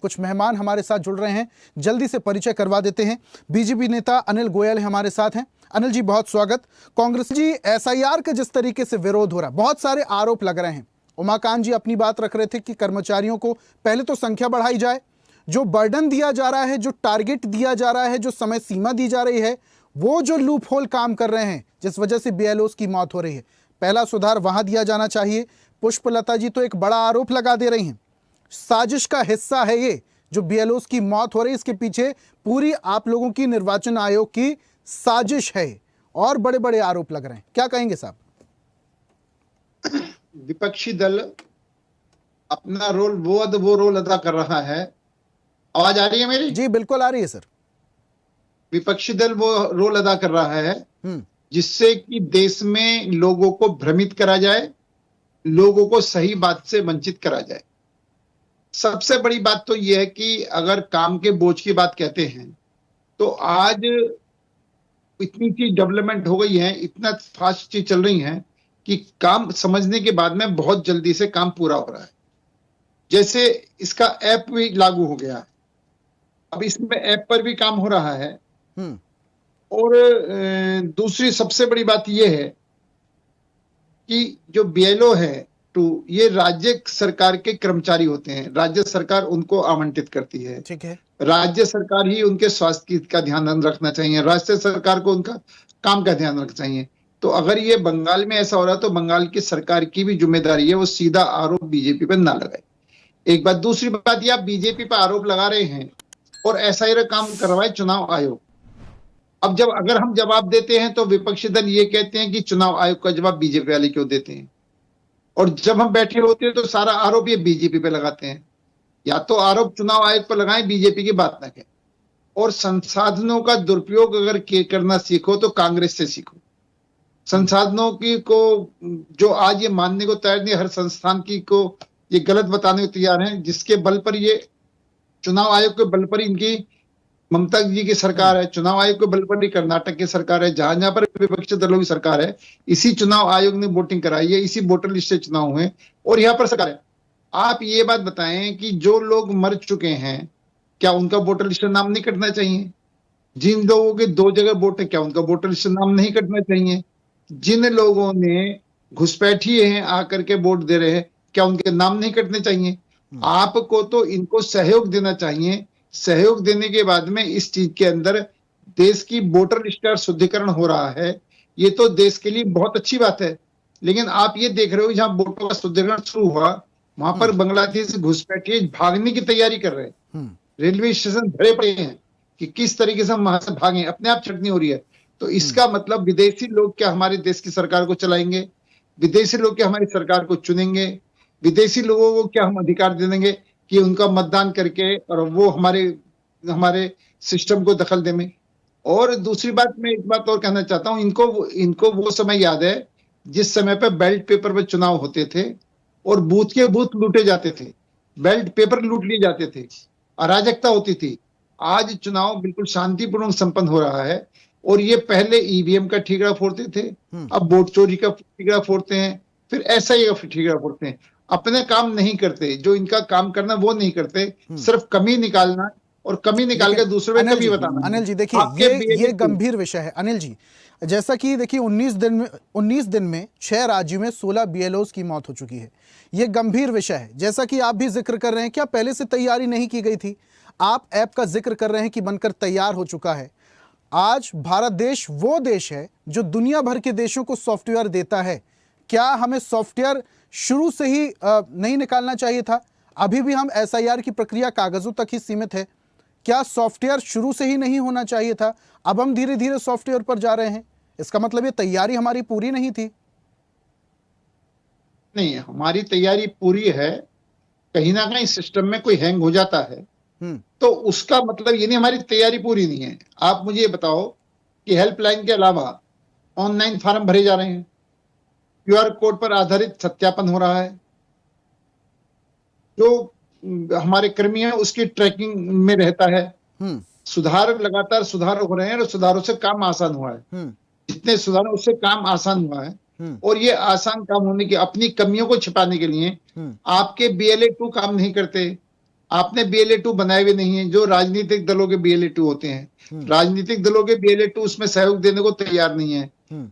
कुछ मेहमान हमारे साथ जुड़ रहे हैं, जल्दी से परिचय करवा देते हैं। बीजेपी नेता अनिल गोयल हमारे साथ हैं। अनिल जी, बहुत स्वागत। कांग्रेस जी, एसआईआर का जिस तरीके से विरोध हो रहा है, बहुत सारे आरोप लग रहे हैं। उमाकांत जी अपनी बात रख रहे थे कि कर्मचारियों को पहले तो संख्या बढ़ाई जाए, जो बर्डन दिया जा रहा है, जो टारगेट दिया जा रहा है, जो समय सीमा दी जा रही है, वो जो लूप होल काम कर रहे हैं जिस वजह से बीएलओ की मौत हो रही है, पहला सुधार वहां दिया जाना चाहिए। पुष्पलता जी तो एक बड़ा आरोप लगा दे रही हैं, साजिश का हिस्सा है ये जो बीएलओ की मौत हो रही है, इसके पीछे पूरी आप लोगों की निर्वाचन आयोग की साजिश है और बड़े बड़े आरोप लग रहे हैं। क्या कहेंगे साहब? विपक्षी दल अपना वो रोल अदा कर रहा है। आवाज आ रही है मेरी? जी बिल्कुल आ रही है सर। विपक्षी दल वो रोल अदा कर रहा है जिससे कि देश में लोगों को भ्रमित करा जाए, लोगों को सही बात से वंचित करा जाए। सबसे बड़ी बात तो यह है कि अगर काम के बोझ की बात कहते हैं तो आज इतनी चीज डेवलपमेंट हो गई है, इतना फास्ट चीज चल रही है कि काम समझने के बाद में बहुत जल्दी से काम पूरा हो रहा है। जैसे इसका ऐप भी लागू हो गया है, अब इसमें ऐप पर भी काम हो रहा है। और दूसरी सबसे बड़ी बात यह है कि जो बीएलओ है ये राज्य सरकार के कर्मचारी होते हैं, राज्य सरकार उनको आवंटित करती है। ठीक है, राज्य सरकार ही उनके स्वास्थ्य का ध्यान रखना चाहिए, राज्य सरकार को उनका काम का ध्यान रखना चाहिए। तो अगर ये बंगाल में ऐसा हो रहा है तो बंगाल की सरकार की भी जिम्मेदारी है वो सीधा आरोप बीजेपी पर ना लगाए। एक बात। दूसरी बात, ये आप बीजेपी पर आरोप लगा रहे हैं और ऐसा ही काम करवाए चुनाव आयोग। अब अगर हम जवाब देते हैं तो विपक्षी दल ये कहते हैं कि चुनाव आयोग का जवाब बीजेपी वाले क्यों देते हैं, और जब हम बैठे होते हैं तो सारा आरोप ये बीजेपी पे लगाते हैं। या तो आरोप चुनाव आयोग पर लगाएं, बीजेपी की बात ना कहें। और संसाधनों का दुरुपयोग अगर करना सीखो तो कांग्रेस से सीखो। संसाधनों की को जो आज ये मानने को तैयार नहीं, हर संस्थान की को ये गलत बताने को तैयार है, जिसके बल पर ये चुनाव आयोग के बल पर इनकी ममता जी की सरकार है, चुनाव आयोग के बल पर ही कर्नाटक की सरकार है, जहां जहां पर विपक्षी दलों की सरकार है, इसी चुनाव आयोग ने वोटिंग कराई है, इसी वोटर लिस्ट से चुनाव हुए और यहाँ पर सरकार है। आप ये बात बताएं कि जो लोग मर चुके हैं क्या उनका वोटर लिस्ट नाम नहीं कटना चाहिए? जिन लोगों के 2 जगह वोट है क्या उनका वोटर लिस्ट नाम नहीं कटना चाहिए? जिन लोगों ने घुसपैठिए हैं आकर के वोट दे रहे हैं क्या उनके नाम नहीं कटने चाहिए? आपको तो इनको सहयोग देना चाहिए। सहयोग देने के बाद में इस चीज के अंदर देश की वोटर लिस्ट का शुद्धिकरण हो रहा है, ये तो देश के लिए बहुत अच्छी बात है। लेकिन आप ये देख रहे हो जहां वोटों का शुद्धिकरण शुरू हुआ वहां पर बांग्लादेश घुसपैठिए भागने की तैयारी कर रहे हैं। रेलवे स्टेशन भरे पड़े हैं कि किस तरीके से हम वहां से भागे, अपने आप छटनी हो रही है। तो इसका मतलब विदेशी लोग क्या हमारे देश की सरकार को चलाएंगे? विदेशी लोग क्या हमारी सरकार को चुनेंगे? विदेशी लोगों को क्या हम अधिकार दे देंगे कि उनका मतदान करके और वो हमारे सिस्टम को दखल दें? और दूसरी बात, मैं एक बात और कहना चाहता हूं, इनको वो समय याद है जिस समय पे बैलेट पेपर पे चुनाव होते थे और बूथ के बूथ लूटे जाते थे, बैलेट पेपर लूट लिए जाते थे, अराजकता होती थी। आज चुनाव बिल्कुल शांतिपूर्ण संपन्न हो रहा है और ये पहले ईवीएम का ठीकरा फोड़ते थे, अब वोट चोरी का ठीकरा फोड़ते हैं, फिर एसआई का ठीकरा फोड़ते हैं। अपने काम नहीं करते, जो इनका काम करना वो नहीं करते, सिर्फ कमी निकालना और कमी निकाल के दूसरे में कमी बताना। अनिल जी देखिए, ये गंभीर विषय है। अनिल जी, जैसा कि देखिए 19 दिन में 6 राज्यों में 16 बीएलओ की मौत हो चुकी है। ये गंभीर विषय है। जैसा कि आप भी जिक्र कर रहे हैं, क्या पहले से तैयारी नहीं की गई थी? आप ऐप का जिक्र कर रहे हैं कि बनकर तैयार हो चुका है। आज भारत देश वो देश है जो दुनिया भर के देशों को सॉफ्टवेयर देता है। क्या हमें सॉफ्टवेयर शुरू से ही नहीं निकालना चाहिए था? अभी भी हम एसआईआर की प्रक्रिया कागजों तक ही सीमित है। क्या सॉफ्टवेयर शुरू से ही नहीं होना चाहिए था? अब हम धीरे धीरे सॉफ्टवेयर पर जा रहे हैं, इसका मतलब ये तैयारी हमारी पूरी नहीं थी? नहीं, हमारी तैयारी पूरी है। कहीं ना कहीं सिस्टम में कोई हैंग हो जाता है तो उसका मतलब ये नहीं हमारी तैयारी पूरी नहीं है। आप मुझे ये बताओ कि हेल्पलाइन के अलावा ऑनलाइन फॉर्म भरे जा रहे हैं, क्यूआर कोड पर आधारित सत्यापन हो रहा है, जो हमारे कर्मी हैं उसकी ट्रैकिंग में रहता है। लगातार सुधार हो रहे हैं और सुधारों से काम आसान हुआ है। जितने सुधार उससे काम आसान हुआ है और ये आसान काम होने की अपनी कमियों को छिपाने के लिए आपके BLA 2 काम नहीं करते, आपने BLA 2 बनाए हुए नहीं है, जो राजनीतिक दलों के BLA 2 होते हैं। राजनीतिक दलों के BLA 2 उसमें सहयोग देने को तैयार नहीं है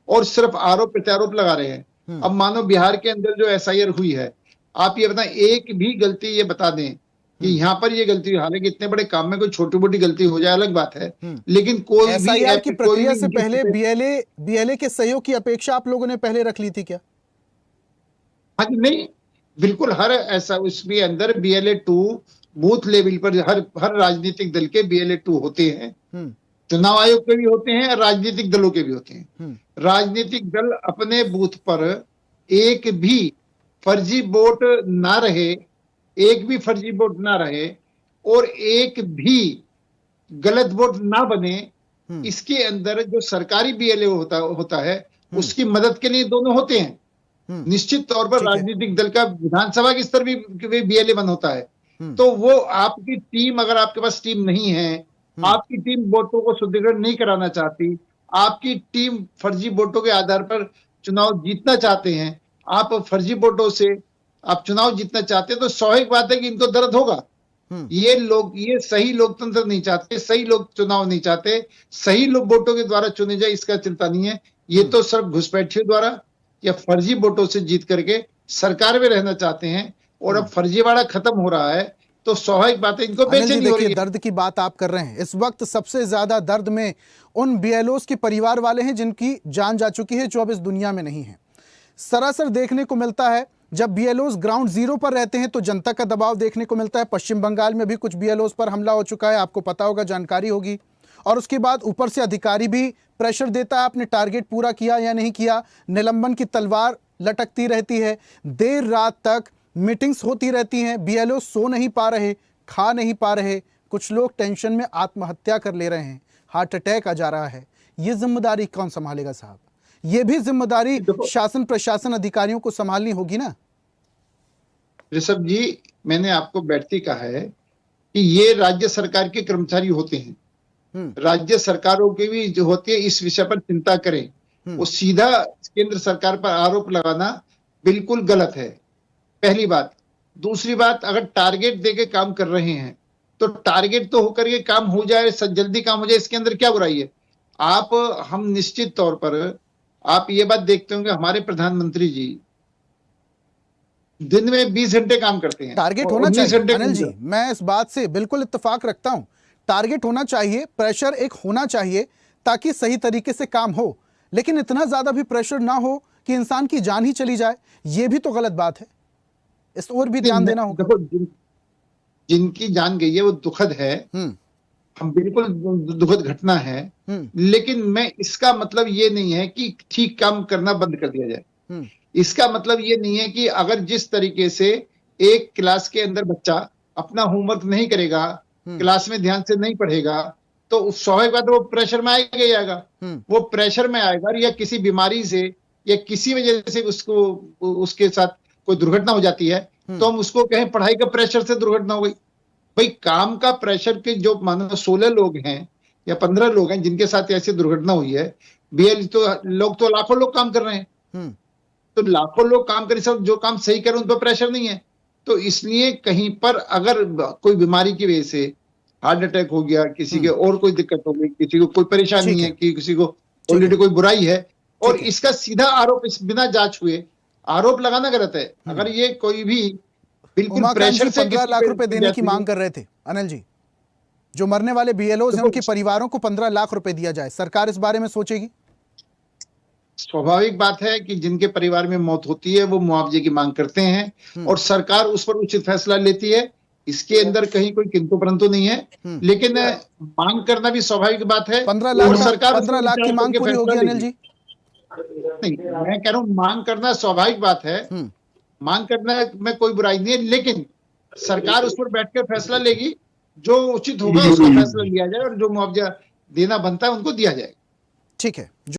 और सिर्फ आरोप प्रत्यारोप लगा रहे हैं। अब मानो बिहार के अंदर जो SIR हुई है, आप ये बताएं, एक भी गलती ये बता दें कि यहाँ पर ये गलती हुई। हालांकि इतने बड़े काम में कोई छोटी मोटी गलती हो जाए अलग बात है, लेकिन कोई भी SIR की प्रक्रिया से पहले BLA के सहयोग की अपेक्षा आप लोगों ने पहले रख ली थी क्या? हाँ जी, नहीं, बिल्कुल। हर ऐसा उसके अंदर BLA 2 बूथ लेवल पर हर राजनीतिक दल के BLA 2 होते हैं। चुनाव आयोग के भी होते हैं, राजनीतिक दलों के भी होते हैं। राजनीतिक दल अपने बूथ पर एक भी फर्जी वोट ना रहे, एक भी फर्जी वोट ना रहे और एक भी गलत वोट ना बने, इसके अंदर जो सरकारी BLA होता है उसकी मदद के लिए दोनों होते हैं। निश्चित तौर पर राजनीतिक दल का विधानसभा के स्तर भी BLA 1 होता है। तो वो आपकी टीम, अगर आपके पास टीम नहीं है, आपकी टीम वोटों को सुदृढ़ नहीं कराना चाहती, आपकी टीम फर्जी वोटों के आधार पर चुनाव जीतना चाहते हैं, आप फर्जी वोटों से आप चुनाव जीतना चाहते हैं, तो स्वाभाविक बात है कि इनको दर्द होगा। ये सही लोकतंत्र नहीं चाहते, सही लोग चुनाव नहीं चाहते, सही लोग वोटों के द्वारा चुने जाए इसका चिंता नहीं है। ये तो सिर्फ घुसपैठियों द्वारा या फर्जी वोटों से जीत करके सरकार में रहना चाहते हैं और अब फर्जीवाड़ा खत्म हो रहा है, तो स्वाभाविक बात है इनको बेचैनी हो रही है। दर्द की बात आप कर रहे हैं, इस वक्त सबसे ज्यादा दर्द में उन BLOs के परिवार वाले हैं जिनकी जान जा चुकी है, जो अब इस दुनिया में नहीं है। सरासर देखने को मिलता है जब BLOs ग्राउंड जीरो पर रहते हैं तो जनता का दबाव देखने को मिलता है। पश्चिम बंगाल में भी कुछ BLOs पर हमला हो चुका है, आपको पता होगा, जानकारी होगी। और उसके बाद ऊपर से अधिकारी भी प्रेशर देता है, आपने टारगेट पूरा किया या नहीं किया, निलंबन की तलवार लटकती रहती है, देर रात तक मीटिंग्स होती रहती हैं, BLOs सो नहीं पा रहे, खा नहीं पा रहे, कुछ लोग टेंशन में आत्महत्या कर ले रहे हैं, हार्ट अटैक आ जा रहा है। ये जिम्मेदारी कौन संभालेगा साहब? ये भी जिम्मेदारी शासन प्रशासन अधिकारियों को संभालनी होगी ना। ऋषभ जी, मैंने आपको बैठती कहा है कि ये राज्य सरकार के कर्मचारी होते हैं, राज्य सरकारों के भी जो होती है इस विषय पर चिंता करें। वो सीधा केंद्र सरकार पर आरोप लगाना बिल्कुल गलत है, पहली बात। दूसरी बात, अगर टारगेट देके काम कर रहे हैं तो टारगेट तो होकर के काम हो जाए, जल्दी काम हो जाए, इसके अंदर क्या बुराई है। हम निश्चित तौर पर आप ये बात देखते होंगे, हमारे प्रधानमंत्री जी दिन में 20 घंटे काम करते हैं। टारगेट होना चाहिए अनिल जी, मैं इस बात से बिल्कुल इत्तेफाक रखता हूं। टारगेट होना चाहिए, प्रेशर एक होना चाहिए ताकि सही तरीके से काम हो, लेकिन इतना ज्यादा भी प्रेशर ना हो कि इंसान की जान ही चली जाए, ये भी तो गलत बात है। इस ओर भी ध्यान देना होगा। देखो, जिनकी जान गई है वो दुखद है, हम बिल्कुल दुखद घटना है, लेकिन मैं इसका मतलब ये नहीं है कि ठीक काम करना बंद कर दिया जाए। इसका मतलब ये नहीं है कि अगर जिस तरीके से एक क्लास के अंदर बच्चा अपना होमवर्क नहीं करेगा, क्लास में ध्यान से नहीं पढ़ेगा, तो स्वाभाविक बात है वो प्रेशर में आएगा ही आएगा। वो प्रेशर में आएगा, या किसी बीमारी से या किसी वजह से उसके साथ कोई दुर्घटना हो जाती है तो हम उसको कहें पढ़ाई का प्रेशर से दुर्घटना हो गई। भाई, काम का प्रेशर के जो मानो 16 लोग हैं या 15 लोग हैं जिनके साथ ऐसी दुर्घटना हुई है, तो लाखों लोग काम कर रहे हैं। तो लाखों लोग काम करें, सब जो काम सही करें उन पर प्रेशर नहीं है। तो इसलिए कहीं पर अगर कोई बीमारी की वजह से हार्ट अटैक हो गया, किसी के और कोई दिक्कत हो गई, किसी को कोई परेशानी है, कि किसी को ऑलरेडी कोई बुराई है, और इसका सीधा आरोप बिना जांच हुए आरोप लगाना गलत है। अगर ये कोई भी बिल्कुल प्रेशर से 15 लाख रुपए देने की मांग कर रहे थे अनिल जी, जो मरने वाले BLOs हैं उनके परिवारों को 15 लाख रुपए दिया जाए, सरकार इस बारे में सोचेगी? स्वाभाविक बात है कि जिनके परिवार में मौत होती है वो मुआवजे की मांग करते हैं और सरकार उस पर उचित फैसला लेती है। इसके अंदर कहीं कोई किंतु परंतु नहीं है, लेकिन मांग करना भी स्वाभाविक बात है। 15 लाख की मांग पूरी होगी अनिल जी? नहीं, मैं कह रहा हूँ मांग करना स्वाभाविक बात है, मांग करना में कोई बुराई नहीं है, लेकिन सरकार उस पर बैठकर फैसला लेगी, जो उचित होगा उसका फैसला लिया जाए और जो मुआवजा देना बनता है उनको दिया जाए। ठीक है।